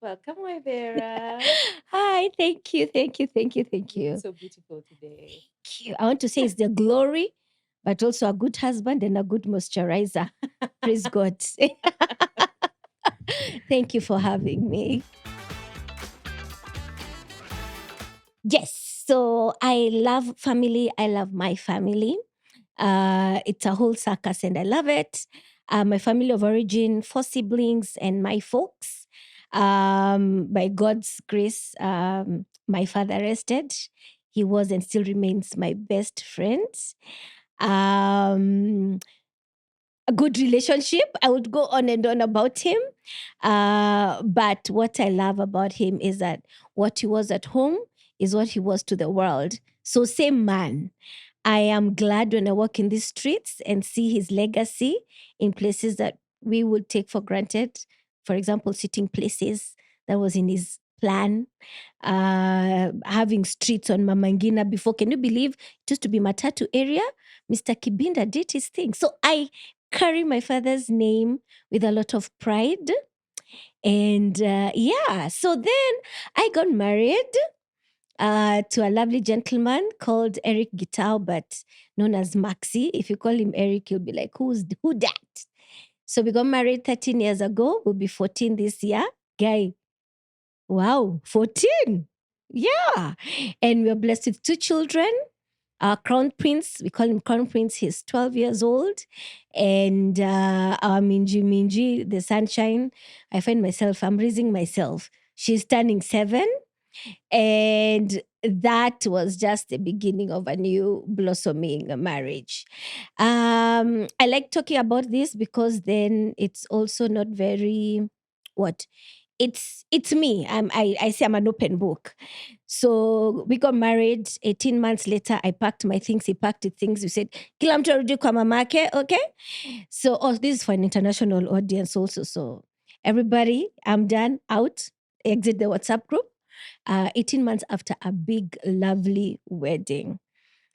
Welcome, Waithira. Hi, thank you, thank you, thank you, thank You you. look so beautiful today. Thank you. I want to say it's the glory, but also a good husband and a good moisturizer. Praise God. Thank you for having me. Yes, so I love family. I love my family. It's a whole circus and I love it. My family of origin, 4 siblings and my folks. By God's grace, my father rested. He was and still remains my best friend. Um, a good relationship. I would go on and on about him. But what I love about him is that what he was at home is what he was to the world. So, same man. I am glad when I walk in these streets and see his legacy in places that we would take for granted. For example, sitting places that was in his plan, having streets on Mamangina before. Can you believe it used to be Matatu area? Mr. Kibinda did his thing. So I carry my father's name with a lot of pride. And so then I got married to a lovely gentleman called Eric Gitao, but known as Maxi. If you call him Eric, you'll be like, who that? So we got married 13 years ago. We'll be 14 this year. Guy, wow, 14. Yeah. And we're blessed with 2 children. Our crown prince, we call him crown prince, he's 12 years old. And our Minji, the sunshine, I find myself, I'm raising myself. She's turning 7. And that was just the beginning of a new blossoming marriage. I like talking about this because then it's also not very what it's me. I say I'm an open book. So we got married 18 months later. I packed my things, he packed his things. We said, kila mtu arudi kwa mamake, okay? So this is for an international audience also. So everybody, I'm done, out, exit the WhatsApp group. 18 months after a big, lovely wedding.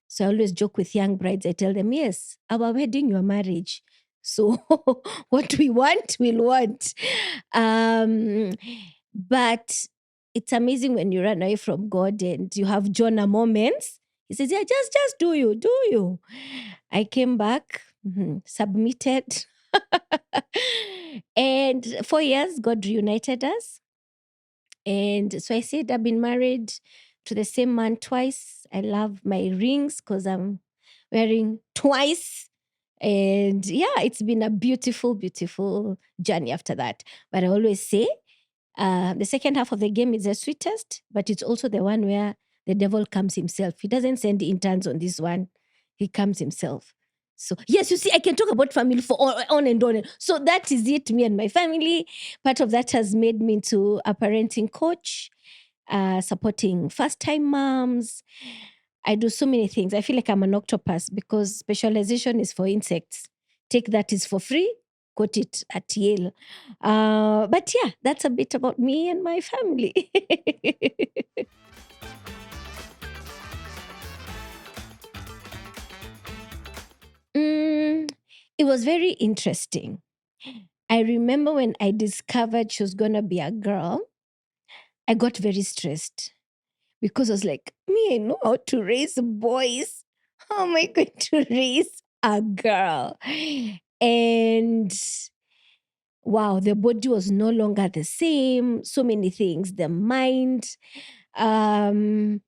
So I always joke with young brides. I tell them, yes, our wedding, your marriage. So what we want, we'll want. But it's amazing when you run away from God and you have Jonah moments. He says, yeah, just do you, do you. I came back, submitted. And 4 years, God reunited us. And so I said, I've been married to the same man twice. I love my rings because I'm wearing twice. And yeah, it's been a beautiful, beautiful journey after that. But I always say the second half of the game is the sweetest, but it's also the one where the devil comes himself. He doesn't send interns on this one, he comes himself. So, yes, you see, I can talk about family for on and on. So, that is it, me and my family. Part of that has made me into a parenting coach, supporting first time moms. I do so many things. I feel like I'm an octopus because specialization is for insects. Take that is for free, quote it at Yale. But yeah, that's a bit about me and my family. Mm, it was very interesting. I remember when I discovered she was going to be a girl, I got very stressed because I was like, me, I know how to raise boys. How am I going to raise a girl? And wow, the body was no longer the same. So many things, the mind. Um,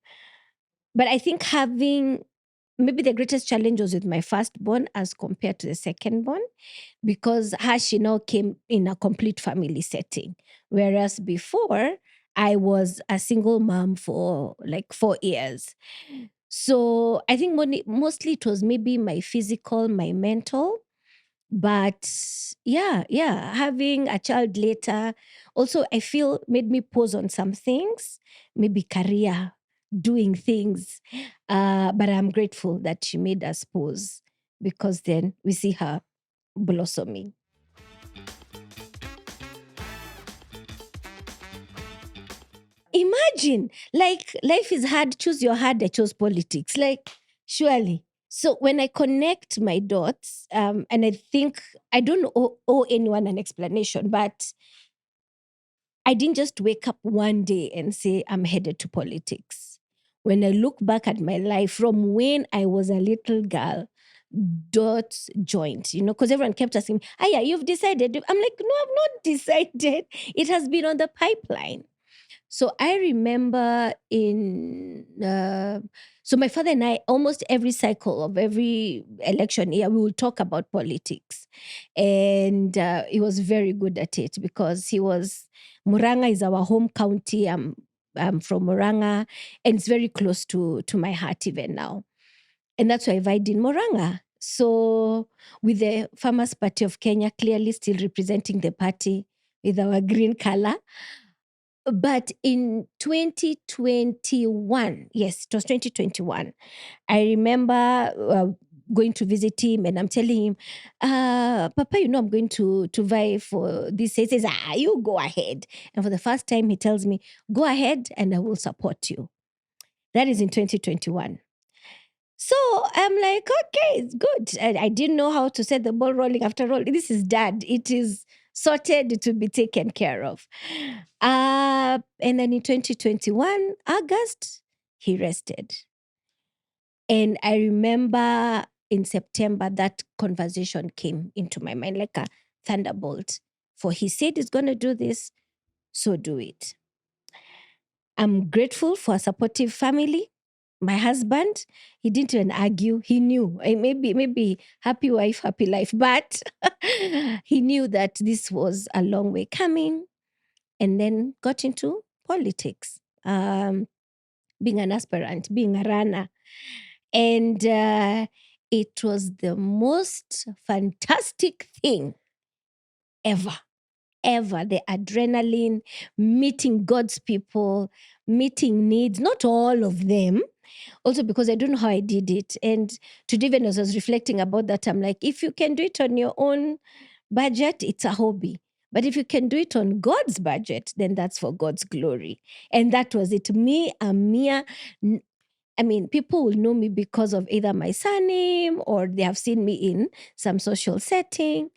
but I think having maybe the greatest challenge was with my firstborn as compared to the secondborn because she now came in a complete family setting. Whereas before, I was a single mom for like 4 years. So I think mostly it was maybe my physical, my mental. But yeah, having a child later also I feel made me pause on some things, maybe career, doing things. But I'm grateful that she made us pause because then we see her blossoming. Imagine, like life is hard, choose your hard, I chose politics. Like, surely. So when I connect my dots, and I think I don't owe anyone an explanation, but I didn't just wake up one day and say, I'm headed to politics. When I look back at my life from when I was a little girl, dots joint, because everyone kept asking me, Aya, you've decided. I'm like, no, I've not decided. It has been on the pipeline. So I remember so my father and I, almost every cycle of every election year, we will talk about politics. And he was very good at it because Muranga is our home county. I'm from Muranga, and it's very close to my heart even now. And that's why I vied in Muranga. So with the Farmers Party of Kenya clearly still representing the party with our green color. But in 2021, yes, it was 2021, I remember going to visit him and I'm telling him, Papa, I'm going to vie for this. He says, you go ahead. And for the first time, he tells me, go ahead and I will support you. That is in 2021. So I'm like, okay, it's good. I didn't know how to set the ball rolling. After all, this is dad. It is sorted to be taken care of. And then in 2021, August, he rested. And I remember in September, that conversation came into my mind like a thunderbolt. For he said he's going to do this, so do it. I'm grateful for a supportive family. My husband, he didn't even argue. He knew. Maybe happy wife, happy life. But he knew that this was a long way coming, and then got into politics, being an aspirant, being a runner. And it was the most fantastic thing ever. The adrenaline, meeting God's people, meeting needs, not all of them. Also, because I don't know how I did it. And today, when I was reflecting about that, I'm like, if you can do it on your own budget, it's a hobby. But if you can do it on God's budget, then that's for God's glory. And that was it. Me, Amia. People will know me because of either my surname or they have seen me in some social setting.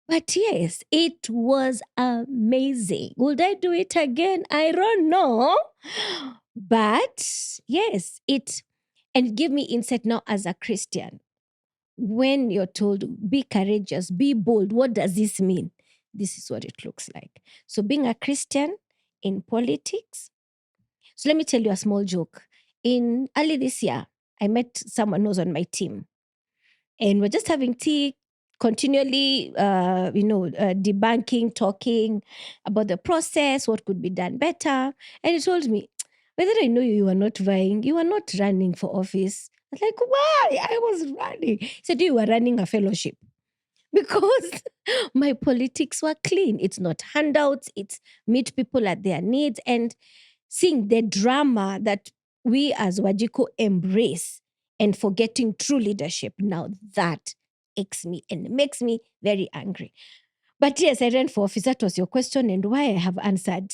But yes, it was amazing. Would I do it again? I don't know. But yes, and give me insight now as a Christian. When you're told, be courageous, be bold, what does this mean? This is what it looks like. So being a Christian in politics. So let me tell you a small joke. In early this year, I met someone who was on my team. And we're just having tea, continually, debunking, talking about the process, what could be done better. And he told me, whether I know you are not vying, you are not running for office. I was like, why? I was running. He said, you were running a fellowship. Because my politics were clean. It's not handouts, it's meet people at their needs and seeing the drama that we as Wajiko embrace and forgetting true leadership. Now that aches me and makes me very angry. But yes, I ran for office. That was your question and why I have answered.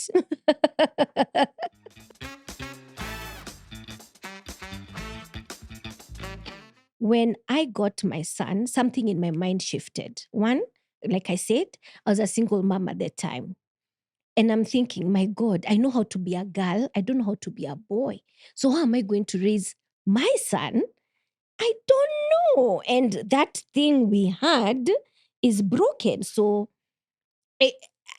When I got my son, something in my mind shifted. One, like I said, I was a single mom at the time. And I'm thinking, my God, I know how to be a girl. I don't know how to be a boy. So how am I going to raise my son? I don't know. And that thing we had is broken. So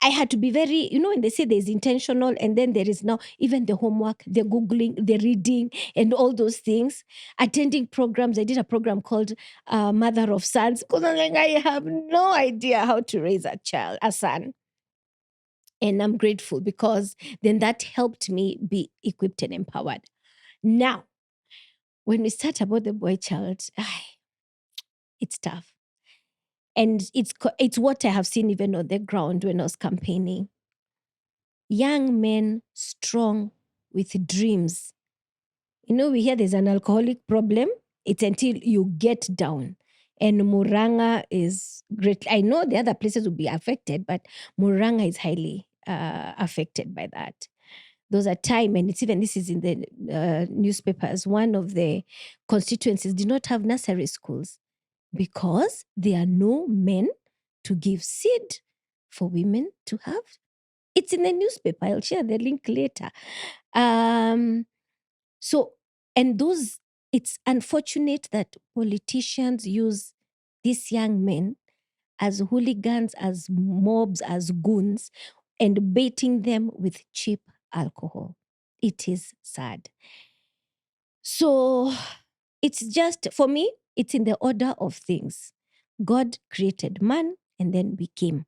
I had to be very, when they say there's intentional and then there is now even the homework, the Googling, the reading, and all those things. Attending programs. I did a program called Mother of Sons because I'm like, I have no idea how to raise a son. And I'm grateful because then that helped me be equipped and empowered. Now, when we start about the boy child, it's tough. And it's what I have seen even on the ground when I was campaigning. Young men strong with dreams. We hear there's an alcoholic problem. It's until you get down. And Muranga is great. I know the other places will be affected, but Muranga is highly affected by that. Those are time, and this is in the newspapers. One of the constituencies did not have nursery schools because there are no men to give seed for women to have It's in the newspaper. I'll share the link later. So, and those, it's unfortunate that politicians use these young men as hooligans, as mobs, as goons, and baiting them with cheap alcohol. It is sad. So, it's just, for me, it's in the order of things. God created man and then we came.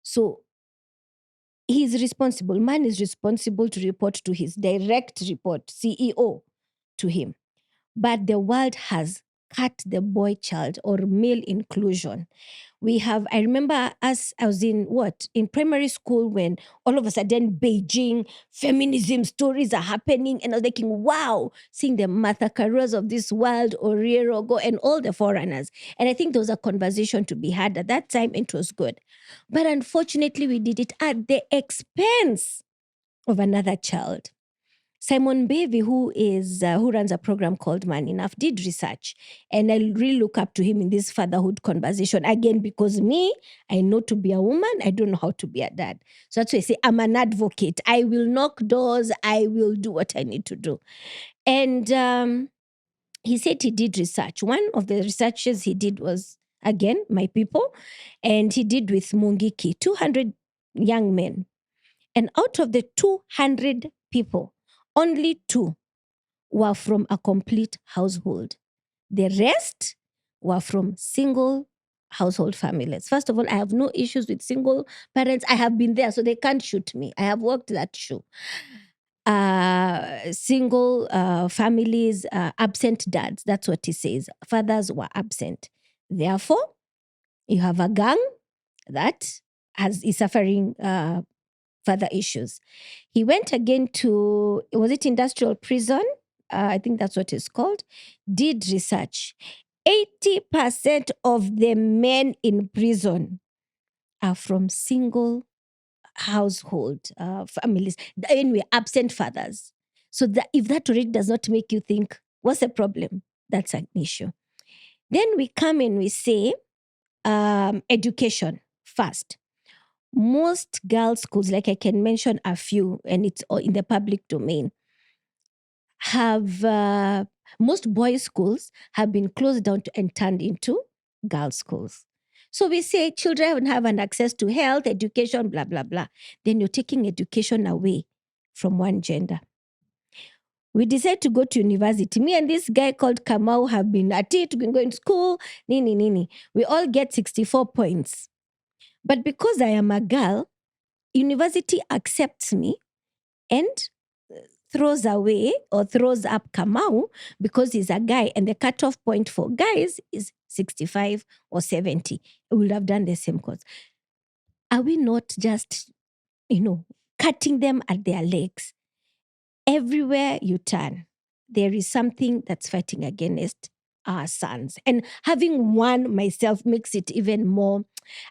So, he is responsible. Man is responsible to report to his direct report, CEO, to him. But the world has cut the boy child or male inclusion. We have, I remember I was in primary school when all of a sudden Beijing feminism stories are happening, and I was thinking, wow, seeing the Martha Caruas of this world, Oriero go, and all the foreigners. And I think there was a conversation to be had at that time, and it was good. But unfortunately, we did it at the expense of another child. Simon Bevy, who runs a program called Man Enough, did research, and I really look up to him in this fatherhood conversation. Again, because me, I know to be a woman, I don't know how to be a dad. So that's why I say I'm an advocate. I will knock doors. I will do what I need to do. And he said he did research. One of the researches he did was, again, my people, and he did with Mungiki, 200 young men. And out of the 200 people, only 2 were from a complete household. The rest were from single household families. First of all, I have no issues with single parents. I have been there, so they can't shoot me. I have walked that shoe. Single families, absent dads. That's what he says. Fathers were absent. Therefore, you have a gang that is suffering further issues. He went again to, was it industrial prison? I think that's what it's called. Did research. 80% of the men in prison are from single household families. Anyway, absent fathers. So that if that already does not make you think, what's the problem? That's an issue. Then we come and we say, education first. Most girls' schools, like I can mention a few, and it's all in the public domain, have most boys' schools have been closed down and turned into girls' schools. So we say children have an access to health, education, blah, blah, blah. Then you're taking education away from one gender. We decide to go to university. Me and this guy called Kamau have been at it, we've been going to school, nini, nini. We all get 64 points. But because I am a girl, university accepts me and throws away or throws up Kamau because he's a guy, and the cutoff point for guys is 65 or 70. We would have done the same course. Are we not just, cutting them at their legs? Everywhere you turn, there is something that's fighting against our sons. And having one myself makes it even more,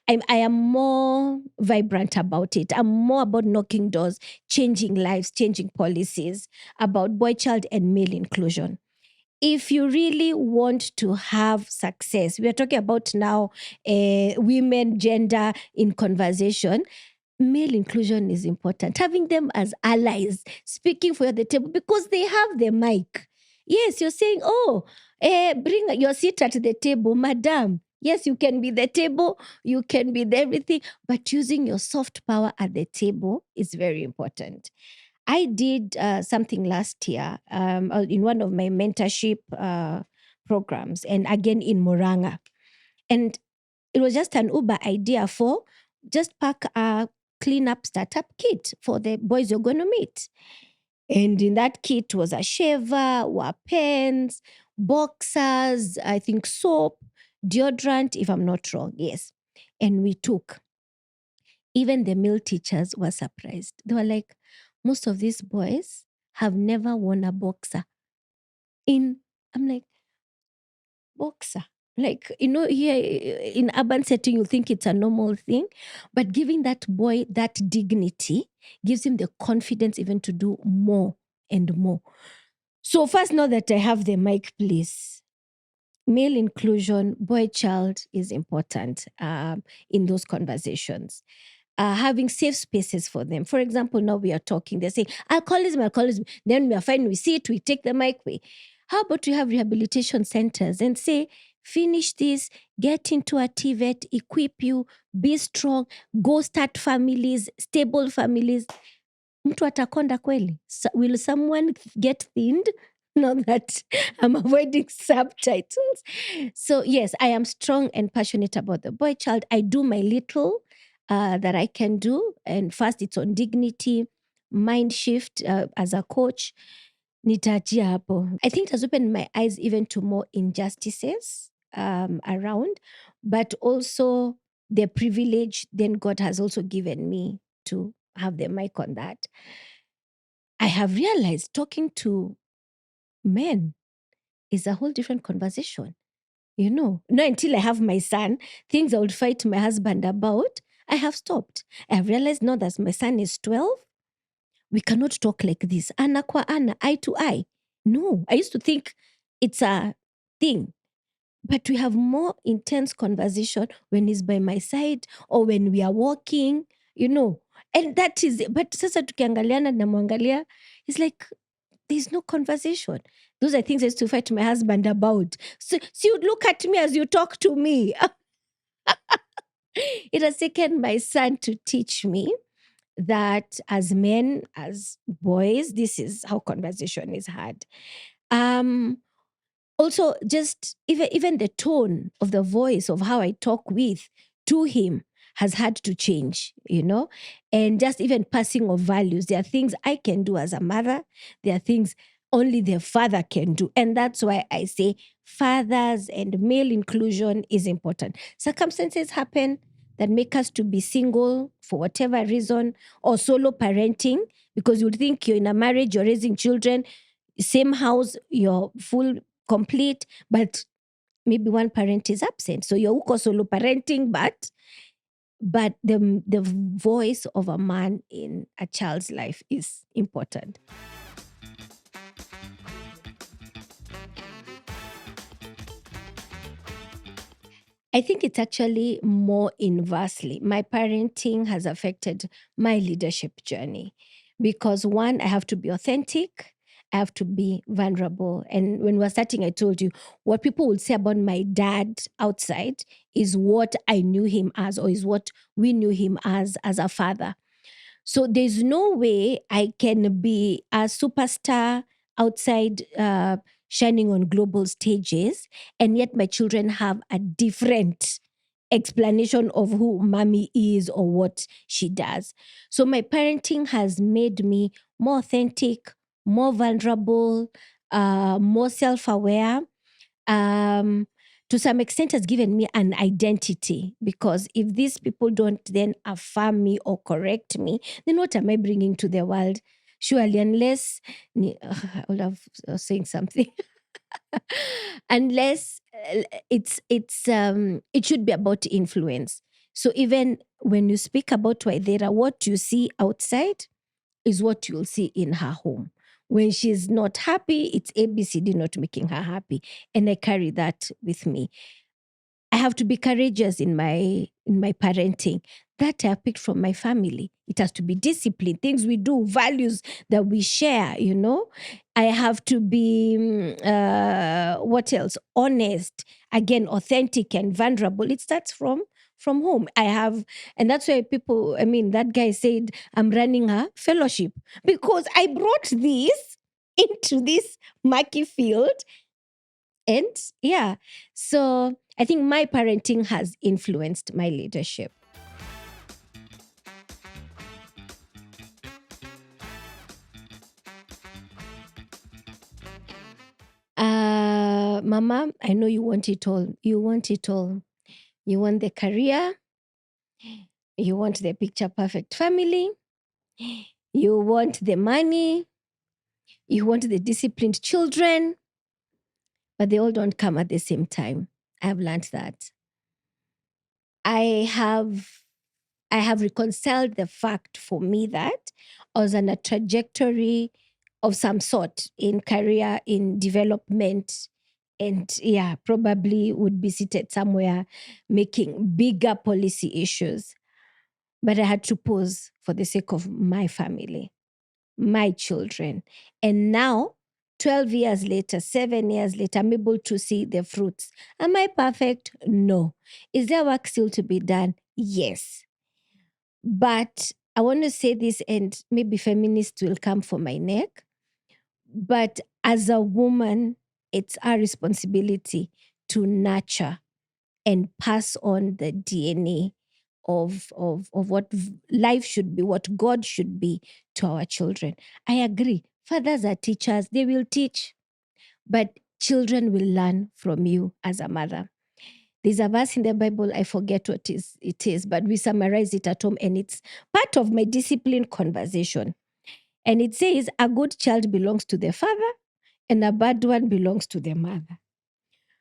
I am more vibrant about it. I'm more about knocking doors, changing lives, changing policies, about boy child and male inclusion. If you really want to have success, we are talking about now women, gender in conversation. Male inclusion is important. Having them as allies, speaking for you at the table because they have the mic. Yes, you're saying, bring your seat at the table, madam. Yes, you can be the table, you can be the everything, but using your soft power at the table is very important. I did something last year in one of my mentorship programs, and again in Moranga. And it was just an Uber idea for just pack a cleanup startup kit for the boys you're going to meet. And in that kit was a shaver, were pens, boxers, I think soap, deodorant, if I'm not wrong. Yes. And we took. Even the male teachers were surprised. They were like, most of these boys have never worn a boxer. I'm like, boxer. Like, here in urban setting, you think it's a normal thing, but giving that boy that dignity gives him the confidence even to do more and more. So first, now that I have the mic, please, male inclusion, boy child is important in those conversations. having safe spaces for them. For example, now we are talking, they're saying, alcoholism, alcoholism. Then we are fine, we see it, we take the mic away. How about we have rehabilitation centers and say, finish this, get into a TVET, equip you, be strong, go start families, stable families. Mtu atakonda kweli? Will someone get thinned? Not that I'm avoiding subtitles. So, yes, I am strong and passionate about the boy child. I do my little that I can do. And first, it's on dignity, mind shift as a coach. Nitaachia hapo. I think it has opened my eyes even to more injustices around, but also the privilege then God has also given me to have the mic on that. I have realized talking to men is a whole different conversation. Not until I have my son, things I would fight my husband about, I have stopped. I have realized now that my son is 12, we cannot talk like this. Ana kwa ana, eye to eye. No, I used to think it's a thing. But we have more intense conversation when he's by my side or when we are walking. And that is, but sasa tukiangaliana na mwangalia, it's like, there's no conversation. Those are things I used to fight my husband about. So you look at me as you talk to me. It has taken my son to teach me that as men, as boys, this is how conversation is had. Also, just even the tone of the voice of how I talk with to him has had to change. And just even passing of values. There are things I can do as a mother. There are things only the father can do. And that's why I say fathers and male inclusion is important. Circumstances happen that make us to be single for whatever reason, or solo parenting, because you'd think you're in a marriage, you're raising children, same house, you're full complete, but maybe one parent is absent. So you're uko solo parenting, but the voice of a man in a child's life is important. I think it's actually more inversely. My parenting has affected my leadership journey because one, I have to be authentic. I have to be vulnerable. And when we were starting, I told you what people would say about my dad outside is what I knew him as, or is what we knew him as a father. So there's no way I can be a superstar outside, shining on global stages, and yet my children have a different explanation of who mommy is or what she does. So my parenting has made me more authentic, more vulnerable, more self-aware. To some extent has given me an identity, because if these people don't then affirm me or correct me, then what am I bringing to the world? Surely, unless I would have saying something. Unless it should be about influence. So even when you speak about Waithira, what you see outside is what you'll see in her home. When she's not happy, it's ABCD not making her happy. And I carry that with me. I have to be courageous in my parenting. That I picked from my family. It has to be discipline, things we do, values that we share. I have to be what else? Honest, again, authentic and vulnerable. It starts from home. And that's why that guy said, I'm running a fellowship because I brought this into this murky field. And yeah, so I think my parenting has influenced my leadership. Mama, I know you want it all. You want it all. You want the career. You want the picture perfect family. You want the money. You want the disciplined children. But they all don't come at the same time. I've learned that. I have reconciled the fact for me that I was on a trajectory of some sort in career, in development, and probably would be seated somewhere making bigger policy issues. But I had to pause for the sake of my family, my children. And now, 12 years later, 7 years later, I'm able to see the fruits. Am I perfect? No. Is there work still to be done? Yes. But I want to say this, and maybe feminists will come for my neck. But as a woman, it's our responsibility to nurture and pass on the DNA of what life should be, what God should be to our children. I agree. Fathers are teachers, they will teach, but children will learn from you as a mother. There's a verse in the Bible, I forget what it is, but we summarize it at home, and it's part of my discipline conversation. And it says, a good child belongs to the father, and a bad one belongs to the mother.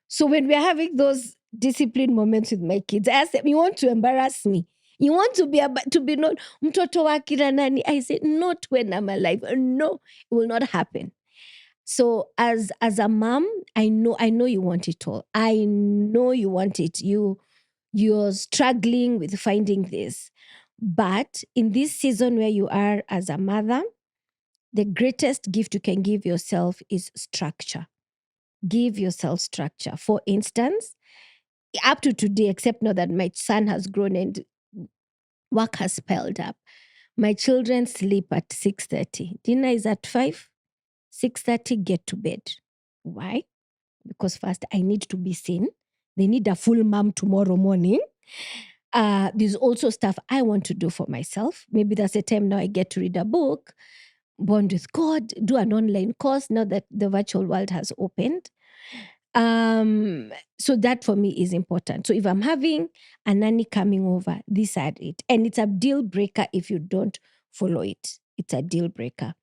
So when we're having those discipline moments with my kids, I ask them, you want to embarrass me? You want to be known, mtoto wa kila nani? I say, not when I'm alive. No, it will not happen. So as a mom, I know you want it all. I know you want it. You're struggling with finding this. But in this season where you are as a mother, the greatest gift you can give yourself is structure. Give yourself structure. For instance, up to today, except now that my son has grown and work has piled up, my children sleep at 6:30. Dinner is at 5. 6:30, get to bed. Why? Because first, I need to be seen. They need a full mom tomorrow morning. There's also stuff I want to do for myself. Maybe that's a time now I get to read a book, bond with God, do an online course now that the virtual world has opened. So that for me is important. So if I'm having a nanny coming over, these are it. And it's a deal breaker if you don't follow it. It's a deal breaker.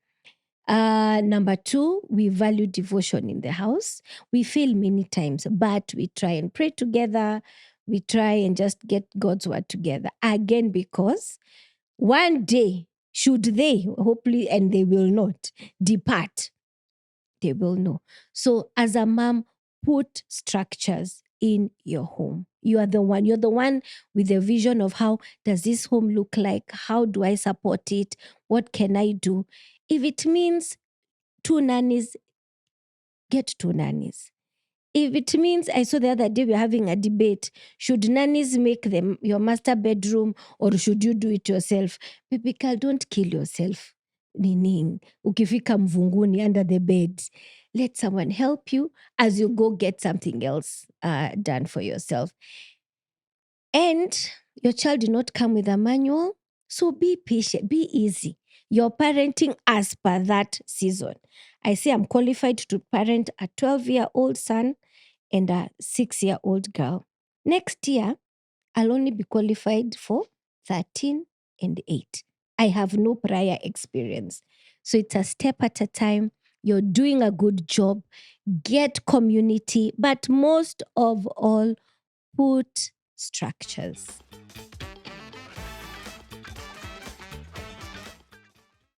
Number 2, we value devotion in the house. We fail many times, but we try and pray together. We try and just get God's word together. Again, because one day, should they, hopefully, and they will not, depart, they will know. So as a mom, put structures in your home. You're the one with the vision of how does this home look like? How do I support it? What can I do? If it means 2 nannies, get 2 nannies. If it means, I saw the other day we were having a debate, should nannies make them your master bedroom or should you do it yourself? Baby girl, don't kill yourself. Meaning, ukifika mvunguni under the bed, let someone help you as you go get something else done for yourself. And your child did not come with a manual, so be patient, be easy. You're parenting as per that season. I say I'm qualified to parent a 12-year-old son and a 6-year-old girl. Next year, I'll only be qualified for 13 and 8. I have no prior experience. So it's a step at a time. You're doing a good job. Get community, but most of all, put structures.